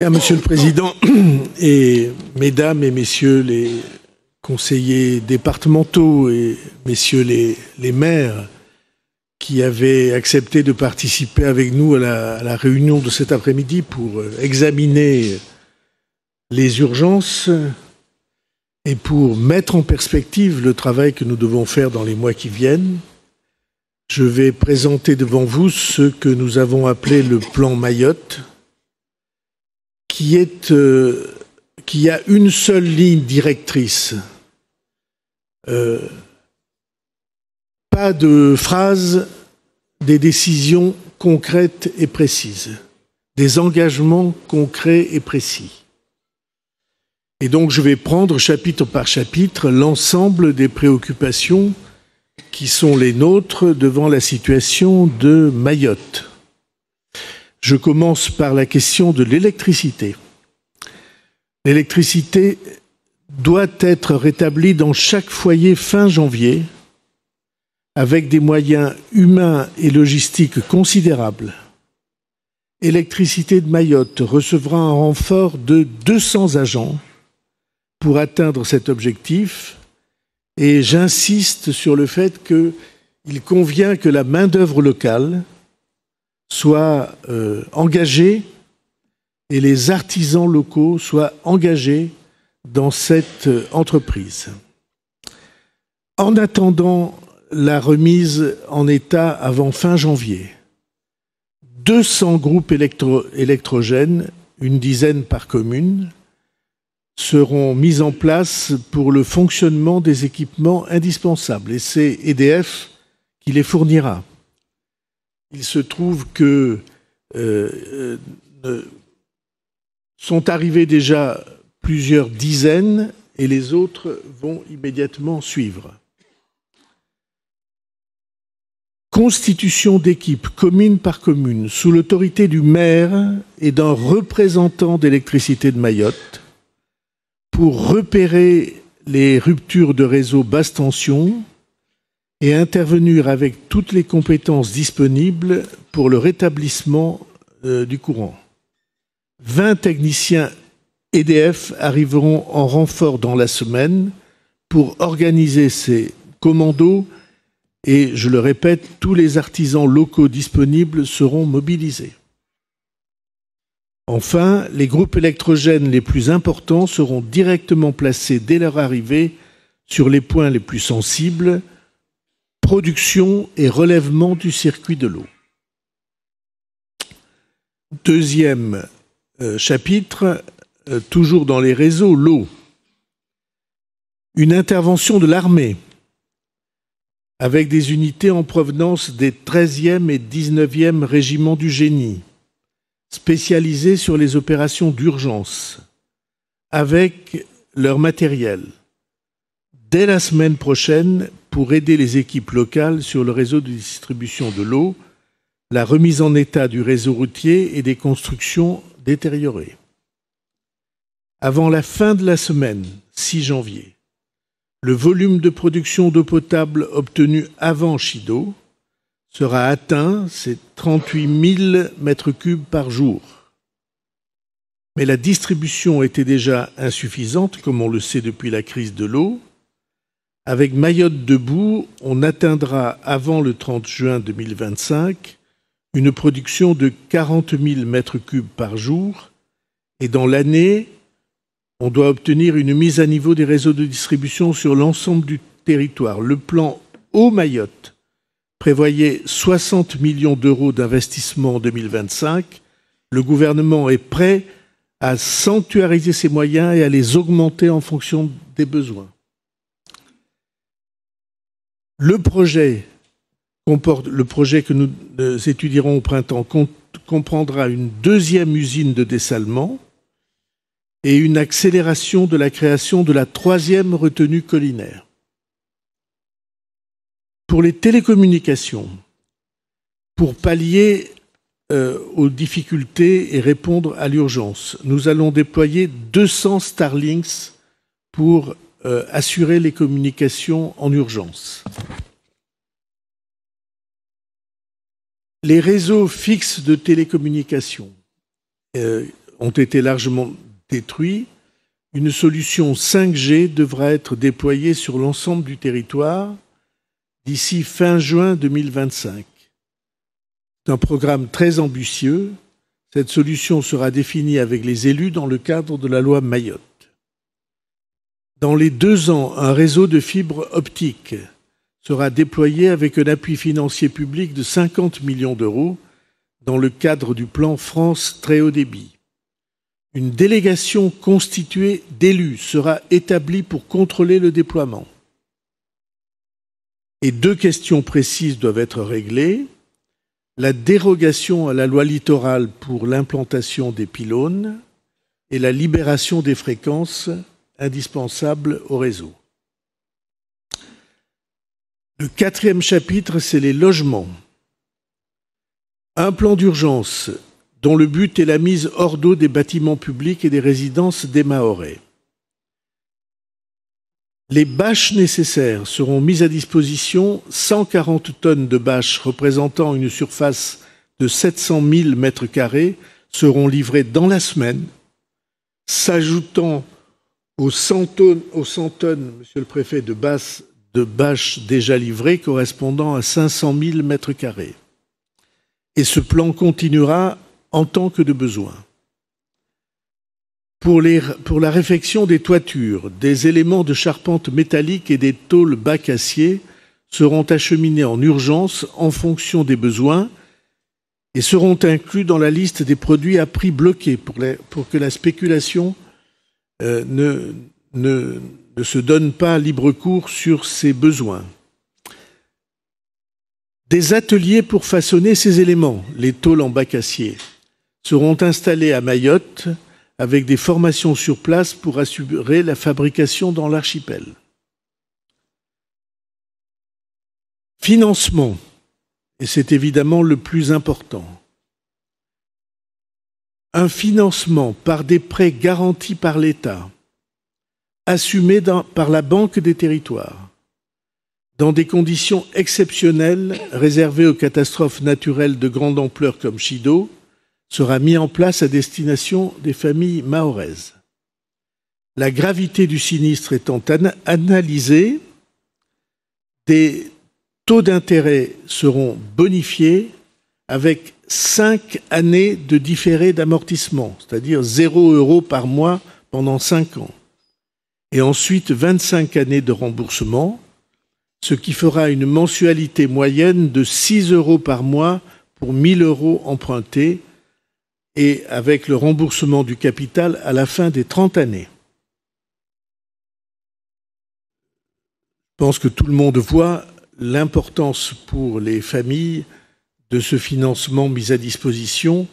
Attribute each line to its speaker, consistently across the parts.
Speaker 1: Monsieur le Président et Mesdames et Messieurs les conseillers départementaux et Messieurs les maires qui avaient accepté de participer avec nous à la réunion de cet après-midi pour examiner les urgences et pour mettre en perspective le travail que nous devons faire dans les mois qui viennent, je vais présenter devant vous ce que nous avons appelé le plan Mayotte, qui a une seule ligne directrice. Pas de phrases, des décisions concrètes et précises, des engagements concrets et précis. Et donc je vais prendre chapitre par chapitre l'ensemble des préoccupations qui sont les nôtres devant la situation de Mayotte. Je commence par la question de l'électricité. L'électricité doit être rétablie dans chaque foyer fin janvier avec des moyens humains et logistiques considérables. Électricité de Mayotte recevra un renfort de 200 agents pour atteindre cet objectif et j'insiste sur le fait qu'il convient que la main-d'œuvre locale soient engagés et les artisans locaux soient engagés dans cette entreprise. En attendant la remise en état avant fin janvier, 200 groupes électrogènes, une dizaine par commune, seront mis en place pour le fonctionnement des équipements indispensables et c'est EDF qui les fournira. Il se trouve que sont arrivés déjà plusieurs dizaines et les autres vont immédiatement suivre. Constitution d'équipes commune par commune sous l'autorité du maire et d'un représentant d'électricité de Mayotte pour repérer les ruptures de réseau basse tension et intervenir avec toutes les compétences disponibles pour le rétablissement du courant. 20 techniciens EDF arriveront en renfort dans la semaine pour organiser ces commandos et, je le répète, tous les artisans locaux disponibles seront mobilisés. Enfin, les groupes électrogènes les plus importants seront directement placés dès leur arrivée sur les points les plus sensibles, production et relèvement du circuit de l'eau. Deuxième chapitre, toujours dans les réseaux, l'eau. Une intervention de l'armée avec des unités en provenance des 13e et 19e régiments du génie, spécialisés sur les opérations d'urgence, avec leur matériel, dès la semaine prochaine pour aider les équipes locales sur le réseau de distribution de l'eau, la remise en état du réseau routier et des constructions détériorées. Avant la fin de la semaine, 6 janvier, le volume de production d'eau potable obtenu avant Chido sera atteint, c'est 38 000 mètres cubes par jour. Mais la distribution était déjà insuffisante, comme on le sait depuis la crise de l'eau. Avec Mayotte debout, on atteindra avant le 30 juin 2025 une production de 40 000 mètres cubes par jour et dans l'année, on doit obtenir une mise à niveau des réseaux de distribution sur l'ensemble du territoire. Le plan Eau Mayotte prévoyait 60 millions d'euros d'investissement en 2025. Le gouvernement est prêt à sanctuariser ses moyens et à les augmenter en fonction des besoins. Le projet que nous étudierons au printemps comprendra une deuxième usine de dessalement et une accélération de la création de la 3e retenue collinaire. Pour les télécommunications, pour pallier aux difficultés et répondre à l'urgence, nous allons déployer 200 Starlinks pour assurer les communications en urgence. Les réseaux fixes de télécommunications ont été largement détruits, une solution 5G devra être déployée sur l'ensemble du territoire d'ici fin juin 2025. C'est un programme très ambitieux. Cette solution sera définie avec les élus dans le cadre de la loi Mayotte. Dans les 2 ans, un réseau de fibres optiques sera déployé avec un appui financier public de 50 millions d'euros dans le cadre du plan France Très Haut Débit. Une délégation constituée d'élus sera établie pour contrôler le déploiement. Et 2 questions précises doivent être réglées. La dérogation à la loi littorale pour l'implantation des pylônes et la libération des fréquences indispensables au réseau. Le 4e chapitre, c'est les logements. Un plan d'urgence dont le but est la mise hors d'eau des bâtiments publics et des résidences des Mahorais. Les bâches nécessaires seront mises à disposition. 140 tonnes de bâches représentant une surface de 700 000 mètres carrés seront livrées dans la semaine, s'ajoutant aux 100 tonnes, monsieur le préfet, de bâches déjà livrées correspondant à 500 000 mètres carrés. Et ce plan continuera en tant que de besoin. Pour la réfection des toitures, des éléments de charpente métallique et des tôles bac acier seront acheminés en urgence en fonction des besoins et seront inclus dans la liste des produits à prix bloqué pour que la spéculation ne se donne pas libre cours sur ces besoins. Des ateliers pour façonner ces éléments, les tôles en bac acier, seront installés à Mayotte avec des formations sur place pour assurer la fabrication dans l'archipel. Financement, et c'est évidemment le plus important. Un financement par des prêts garantis par l'État, assumés par la Banque des territoires, dans des conditions exceptionnelles réservées aux catastrophes naturelles de grande ampleur comme Chido, sera mis en place à destination des familles mahoraises. La gravité du sinistre étant analysée, des taux d'intérêt seront bonifiés avec 5 années de différé d'amortissement, c'est-à-dire 0 € par mois pendant 5 ans, et ensuite 25 années de remboursement, ce qui fera une mensualité moyenne de 6 € par mois pour 1 000 € empruntés, et avec le remboursement du capital à la fin des 30 années. Je pense que tout le monde voit l'importance pour les familles de ce financement mis à disposition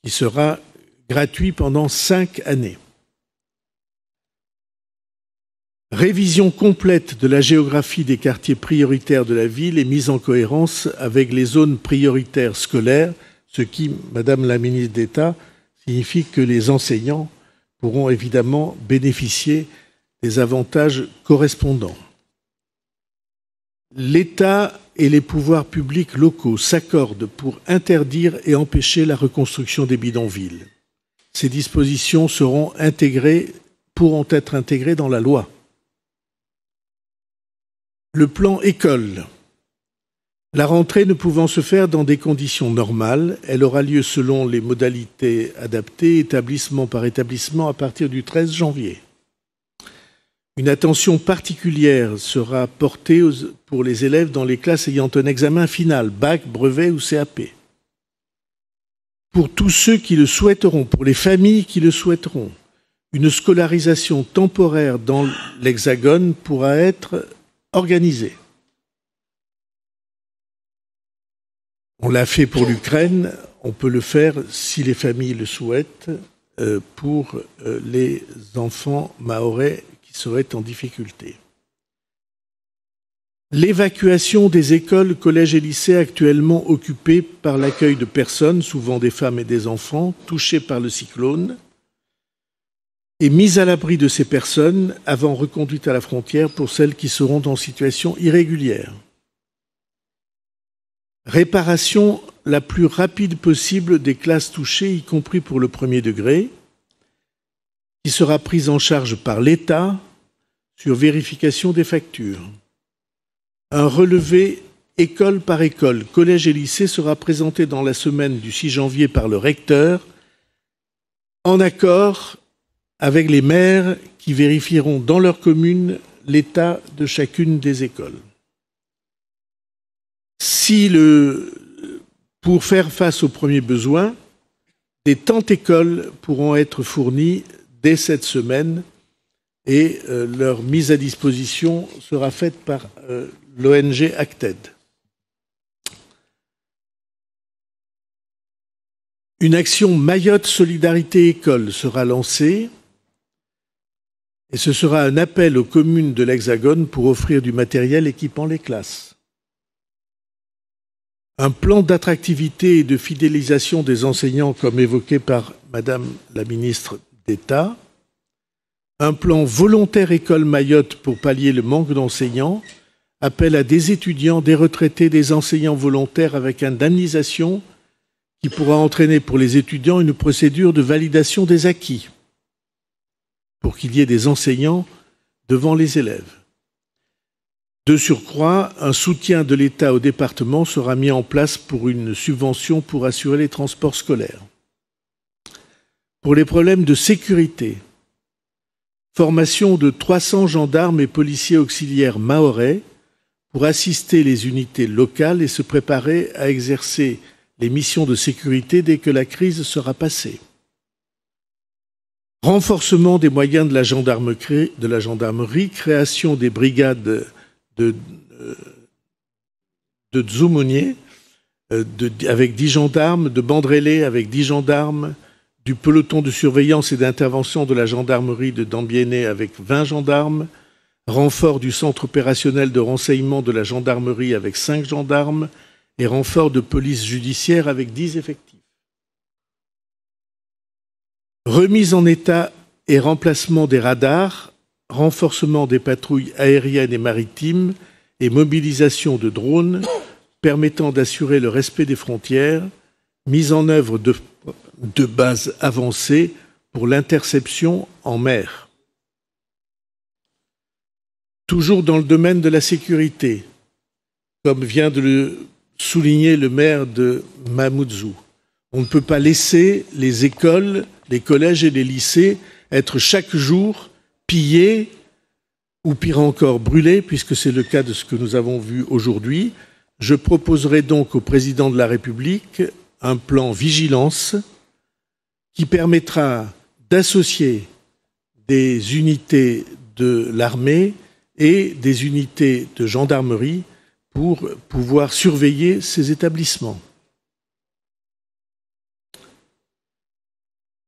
Speaker 1: qui sera gratuit pendant 5 années. Révision complète de la géographie des quartiers prioritaires de la ville et mise en cohérence avec les zones prioritaires scolaires, ce qui, Madame la ministre d'État, signifie que les enseignants pourront évidemment bénéficier des avantages correspondants. L'État et les pouvoirs publics locaux s'accordent pour interdire et empêcher la reconstruction des bidonvilles. Ces dispositions pourront être intégrées dans la loi. Le plan école. La rentrée ne pouvant se faire dans des conditions normales, elle aura lieu selon les modalités adaptées, établissement par établissement, à partir du 13 janvier. Une attention particulière sera portée pour les élèves dans les classes ayant un examen final, bac, brevet ou CAP. Pour tous ceux qui le souhaiteront, pour les familles qui le souhaiteront, une scolarisation temporaire dans l'Hexagone pourra être organisée. On l'a fait pour l'Ukraine, on peut le faire, si les familles le souhaitent, pour les enfants mahorais qui seraient en difficulté. L'évacuation des écoles, collèges et lycées actuellement occupés par l'accueil de personnes, souvent des femmes et des enfants, touchées par le cyclone, est mise à l'abri de ces personnes avant reconduite à la frontière pour celles qui seront en situation irrégulière. Réparation la plus rapide possible des classes touchées, y compris pour le premier degré, qui sera prise en charge par l'État sur vérification des factures. Un relevé école par école, collège et lycée sera présenté dans la semaine du 6 janvier par le recteur, en accord avec les maires qui vérifieront dans leur commune l'état de chacune des écoles. Pour faire face aux premiers besoins, des tentes écoles pourront être fournies dès cette semaine et leur mise à disposition sera faite par l'ONG Acted. Une action Mayotte Solidarité École sera lancée et ce sera un appel aux communes de l'Hexagone pour offrir du matériel équipant les classes. Un plan d'attractivité et de fidélisation des enseignants comme évoqué par Madame la ministre d'État. Un plan volontaire École Mayotte pour pallier le manque d'enseignants. Appel à des étudiants, des retraités, des enseignants volontaires avec indemnisation qui pourra entraîner pour les étudiants une procédure de validation des acquis pour qu'il y ait des enseignants devant les élèves. De surcroît, un soutien de l'État au département sera mis en place pour une subvention pour assurer les transports scolaires. Pour les problèmes de sécurité, formation de 300 gendarmes et policiers auxiliaires mahorais pour assister les unités locales et se préparer à exercer les missions de sécurité dès que la crise sera passée. Renforcement des moyens de la gendarmerie, création des brigades de Dzoumonier avec 10 gendarmes, de Bandrélé avec 10 gendarmes, du peloton de surveillance et d'intervention de la gendarmerie de Dambiéné avec 20 gendarmes, renfort du centre opérationnel de renseignement de la gendarmerie avec 5 gendarmes et renfort de police judiciaire avec 10 effectifs. Remise en état et remplacement des radars, renforcement des patrouilles aériennes et maritimes et mobilisation de drones permettant d'assurer le respect des frontières, mise en œuvre de bases avancées pour l'interception en mer. Toujours dans le domaine de la sécurité, comme vient de le souligner le maire de Mamoudzou, on ne peut pas laisser les écoles, les collèges et les lycées être chaque jour pillés ou pire encore brûlés, puisque c'est le cas de ce que nous avons vu aujourd'hui. Je proposerai donc au président de la République un plan vigilance qui permettra d'associer des unités de l'armée et des unités de gendarmerie pour pouvoir surveiller ces établissements.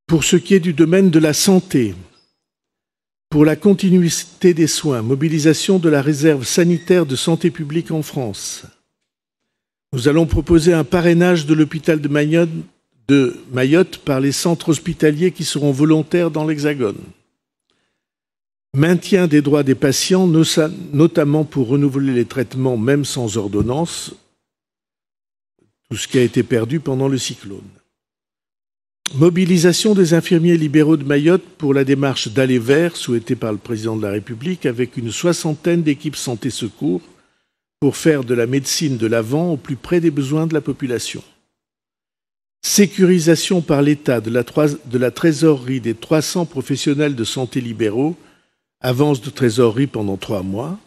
Speaker 1: Pour ce qui est du domaine de la santé, pour la continuité des soins, mobilisation de la réserve sanitaire de santé publique en France, nous allons proposer un parrainage de l'hôpital de Mayotte par les centres hospitaliers qui seront volontaires dans l'Hexagone. Maintien des droits des patients, notamment pour renouveler les traitements même sans ordonnance, tout ce qui a été perdu pendant le cyclone. Mobilisation des infirmiers libéraux de Mayotte pour la démarche d'aller vers, souhaitée par le président de la République, avec une 60aine d'équipes santé-secours pour faire de la médecine de l'avant au plus près des besoins de la population. Sécurisation par l'État de la trésorerie des 300 professionnels de santé libéraux, avance de trésorerie pendant 3 mois.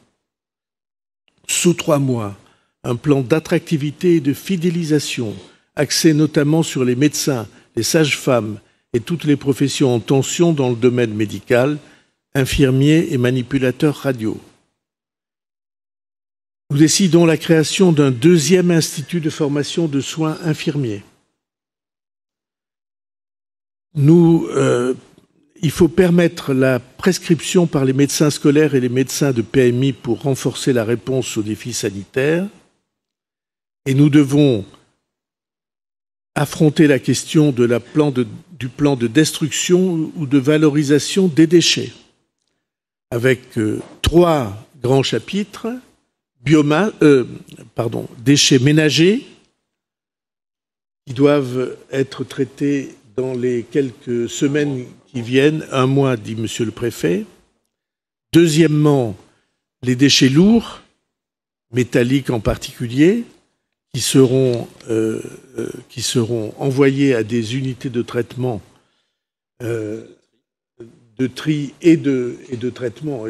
Speaker 1: Sous 3 mois, un plan d'attractivité et de fidélisation, axé notamment sur les médecins, les sages-femmes et toutes les professions en tension dans le domaine médical, infirmiers et manipulateurs radio. Nous décidons la création d'un 2e institut de formation de soins infirmiers. Il faut permettre la prescription par les médecins scolaires et les médecins de PMI pour renforcer la réponse aux défis sanitaires. Et nous devons affronter la question du plan de destruction ou de valorisation des déchets, avec 3 grands chapitres, déchets ménagers, qui doivent être traités dans les quelques semaines qui viennent, 1 mois, dit Monsieur le Préfet. Deuxièmement, les déchets lourds, métalliques en particulier, qui seront envoyés à des unités de traitement, de tri et de traitement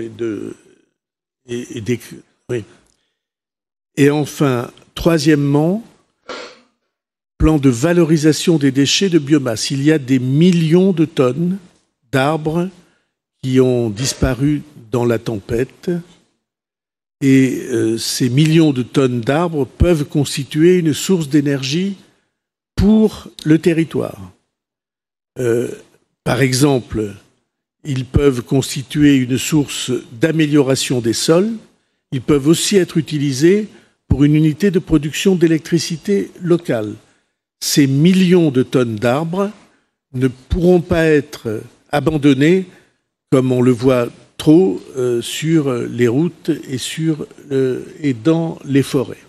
Speaker 1: oui. Et enfin, troisièmement, plan de valorisation des déchets de biomasse. Il y a des millions de tonnes d'arbres qui ont disparu dans la tempête. Et ces millions de tonnes d'arbres peuvent constituer une source d'énergie pour le territoire. Par exemple, ils peuvent constituer une source d'amélioration des sols. Ils peuvent aussi être utilisés pour une unité de production d'électricité locale. Ces millions de tonnes d'arbres ne pourront pas être abandonnés, comme on le voit trop, sur les routes et dans les forêts.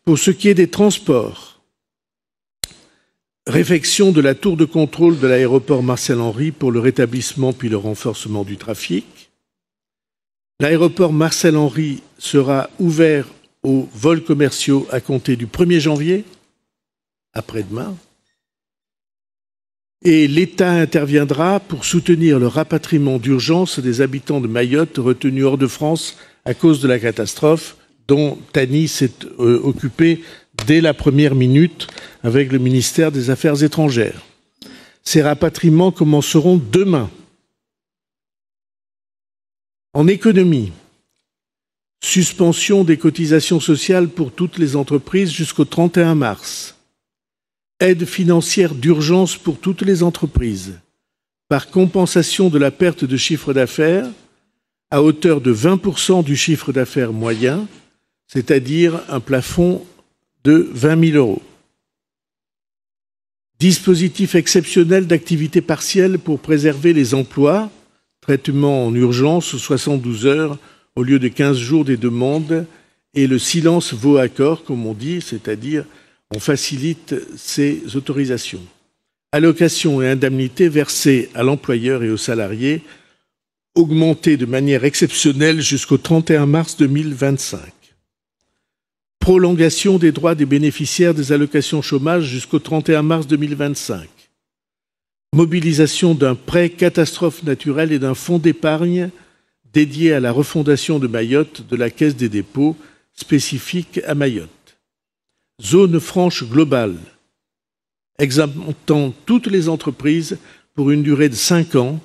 Speaker 1: Pour ce qui est des transports, réfection de la tour de contrôle de l'aéroport Marcel-Henry pour le rétablissement puis le renforcement du trafic. L'aéroport Marcel-Henry sera ouvert aux vols commerciaux à compter du 1er janvier, après-demain. Et l'État interviendra pour soutenir le rapatriement d'urgence des habitants de Mayotte retenus hors de France à cause de la catastrophe, dont Tani s'est occupé dès la première minute avec le ministère des Affaires étrangères. Ces rapatriements commenceront demain. En économie, suspension des cotisations sociales pour toutes les entreprises jusqu'au 31 mars. Aide financière d'urgence pour toutes les entreprises, par compensation de la perte de chiffre d'affaires à hauteur de 20% du chiffre d'affaires moyen, c'est-à-dire un plafond de 20 000 €. Dispositif exceptionnel d'activité partielle pour préserver les emplois, traitement en urgence 72 heures au lieu de 15 jours des demandes, et le silence vaut accord, comme on dit, c'est-à-dire on facilite ces autorisations. Allocations et indemnités versées à l'employeur et aux salariés, augmentées de manière exceptionnelle jusqu'au 31 mars 2025. Prolongation des droits des bénéficiaires des allocations chômage jusqu'au 31 mars 2025. Mobilisation d'un prêt catastrophe naturelle et d'un fonds d'épargne dédié à la refondation de Mayotte de la Caisse des dépôts spécifique à Mayotte. Zone franche globale, exemptant toutes les entreprises pour une durée de 5 ans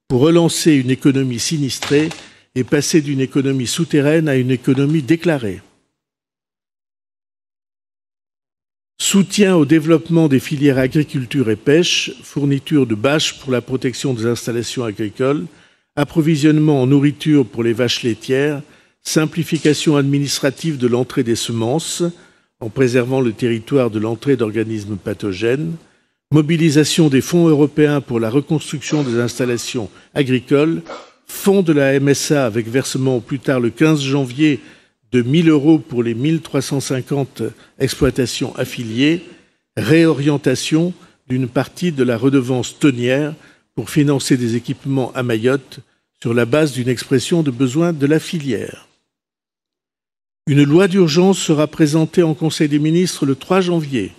Speaker 1: pour relancer une économie sinistrée et passer d'une économie souterraine à une économie déclarée. Soutien au développement des filières agriculture et pêche, fourniture de bâches pour la protection des installations agricoles, approvisionnement en nourriture pour les vaches laitières, simplification administrative de l'entrée des semences, en préservant le territoire de l'entrée d'organismes pathogènes, mobilisation des fonds européens pour la reconstruction des installations agricoles, fonds de la MSA avec versement au plus tard le 15 janvier de 1 000 € pour les 1 350 exploitations affiliées, réorientation d'une partie de la redevance tonnière pour financer des équipements à Mayotte sur la base d'une expression de besoin de la filière. Une loi d'urgence sera présentée en Conseil des ministres le 3 janvier,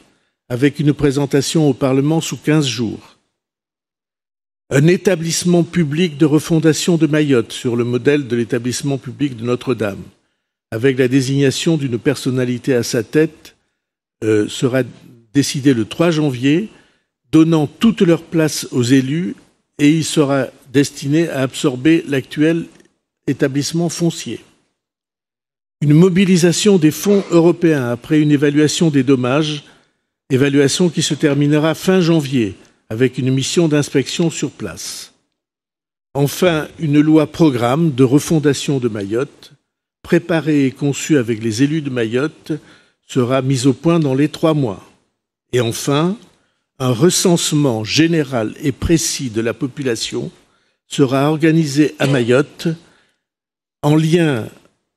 Speaker 1: avec une présentation au Parlement sous 15 jours. Un établissement public de refondation de Mayotte sur le modèle de l'établissement public de Notre-Dame, avec la désignation d'une personnalité à sa tête, sera décidé le 3 janvier, donnant toute leur place aux élus, et il sera destiné à absorber l'actuel établissement foncier. Une mobilisation des fonds européens après une évaluation des dommages, évaluation qui se terminera fin janvier avec une mission d'inspection sur place. Enfin, une loi programme de refondation de Mayotte, préparée et conçue avec les élus de Mayotte, sera mise au point dans les 3 mois. Et enfin, un recensement général et précis de la population sera organisé à Mayotte en lien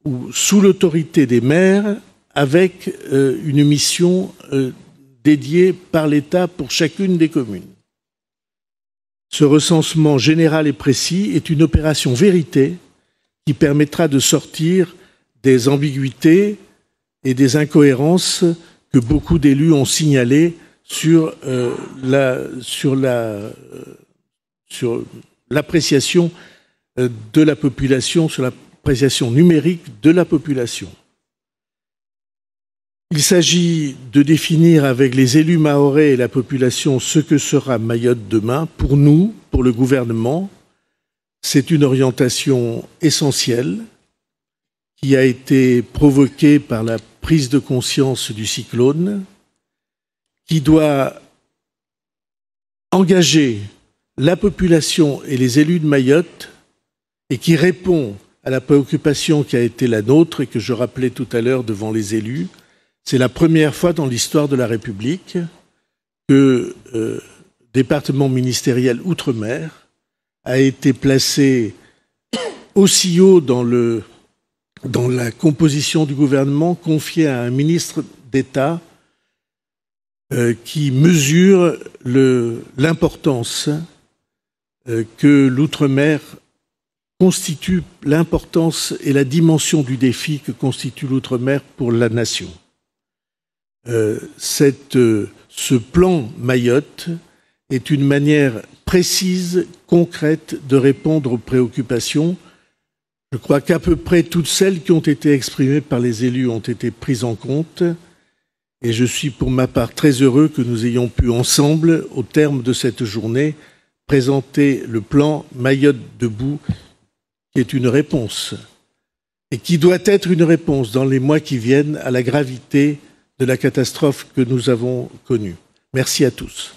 Speaker 1: ou sous l'autorité des maires avec une mission dédiée par l'État pour chacune des communes. Ce recensement général et précis est une opération vérité qui permettra de sortir des ambiguïtés et des incohérences que beaucoup d'élus ont signalées sur l'appréciation de la population, sur l'appréciation numérique de la population. Il s'agit de définir avec les élus mahorais et la population ce que sera Mayotte demain. Pour nous, pour le gouvernement, c'est une orientation essentielle qui a été provoquée par la prise de conscience du cyclone, qui doit engager la population et les élus de Mayotte et qui répond à la préoccupation qui a été la nôtre et que je rappelais tout à l'heure devant les élus. C'est la première fois dans l'histoire de la République que département ministériel Outre-mer a été placé aussi haut dans la composition du gouvernement, confié à un ministre d'État qui mesure l'importance que l'Outre-mer constitue, l'importance et la dimension du défi que constitue l'Outre-mer pour la nation. Ce plan Mayotte est une manière précise, concrète de répondre aux préoccupations. Je crois qu'à peu près toutes celles qui ont été exprimées par les élus ont été prises en compte. Et je suis pour ma part très heureux que nous ayons pu ensemble, au terme de cette journée, présenter le plan Mayotte debout, qui est une réponse, et qui doit être une réponse dans les mois qui viennent à la gravité de la catastrophe que nous avons connue. Merci à tous.